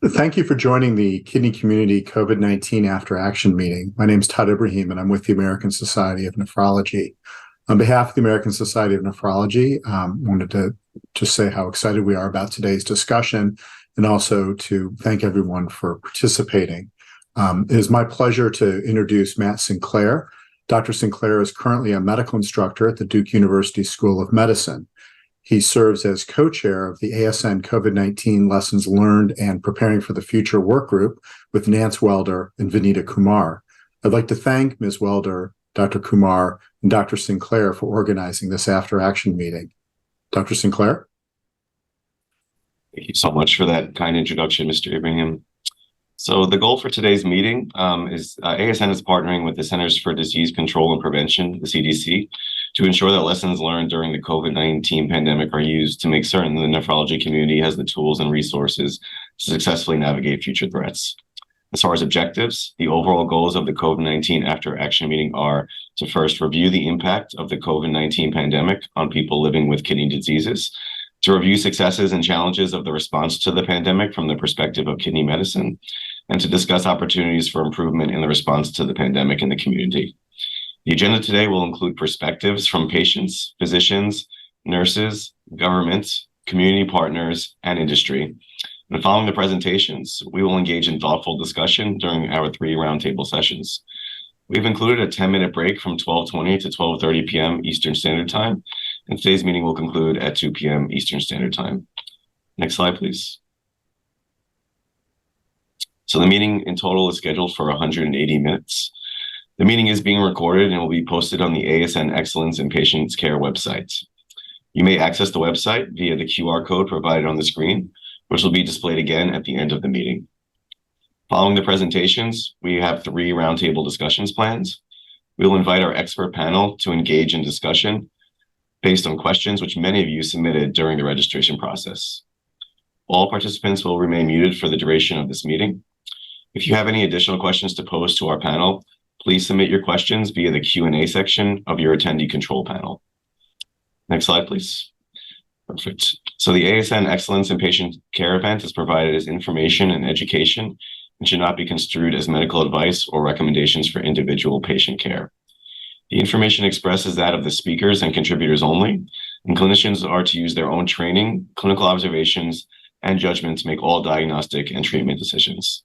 Thank you for joining the Kidney Community COVID-19 After Action meeting. My name is Tod Ibrahim, and I'm with the American Society of Nephrology. On behalf of the American Society of Nephrology, I wanted to just say how excited we are about today's discussion and also to thank everyone for participating. It is my pleasure to introduce Matt Sinclair. Dr. Sinclair is currently a medical instructor at the Duke University School of Medicine. He serves as co-chair of the ASN COVID-19 Lessons Learned and Preparing for the Future work group with Nance Welder and Vinita Kumar. I'd like to thank Ms. Welder, Dr. Kumar, and Dr. Sinclair for organizing this after-action meeting. Dr. Sinclair? Thank you so much for that kind introduction, Mr. Ibrahim. So the goal for today's meeting is ASN is partnering with the Centers for Disease Control and Prevention, the CDC, to ensure that lessons learned during the COVID-19 pandemic are used to make certain the nephrology community has the tools and resources to successfully navigate future threats. As far as objectives, the overall goals of the COVID-19 After Action meeting are to first review the impact of the COVID-19 pandemic on people living with kidney diseases, to review successes and challenges of the response to the pandemic from the perspective of kidney medicine, and to discuss opportunities for improvement in the response to the pandemic in the community. The agenda today will include perspectives from patients, physicians, nurses, government, community partners, and industry. And following the presentations, we will engage in thoughtful discussion during our 3 roundtable sessions. We've included a 10-minute break from 12:20 to 12:30 p.m. Eastern Standard Time, and today's meeting will conclude at 2 p.m. Eastern Standard Time. Next slide, please. So the meeting in total is scheduled for 180 minutes. The meeting is being recorded and will be posted on the ASN Excellence in Patient Care website. You may access the website via the QR code provided on the screen, which will be displayed again at the end of the meeting. Following the presentations, we have 3 roundtable discussions planned. We will invite our expert panel to engage in discussion based on questions which many of you submitted during the registration process. All participants will remain muted for the duration of this meeting. If you have any additional questions to pose to our panel, please submit your questions via the Q&A section of your attendee control panel. Next slide, please. Perfect. So the ASN Excellence in Patient Care event is provided as information and education and should not be construed as medical advice or recommendations for individual patient care. The information expressed is that of the speakers and contributors only, and clinicians are to use their own training, clinical observations, and judgment to make all diagnostic and treatment decisions.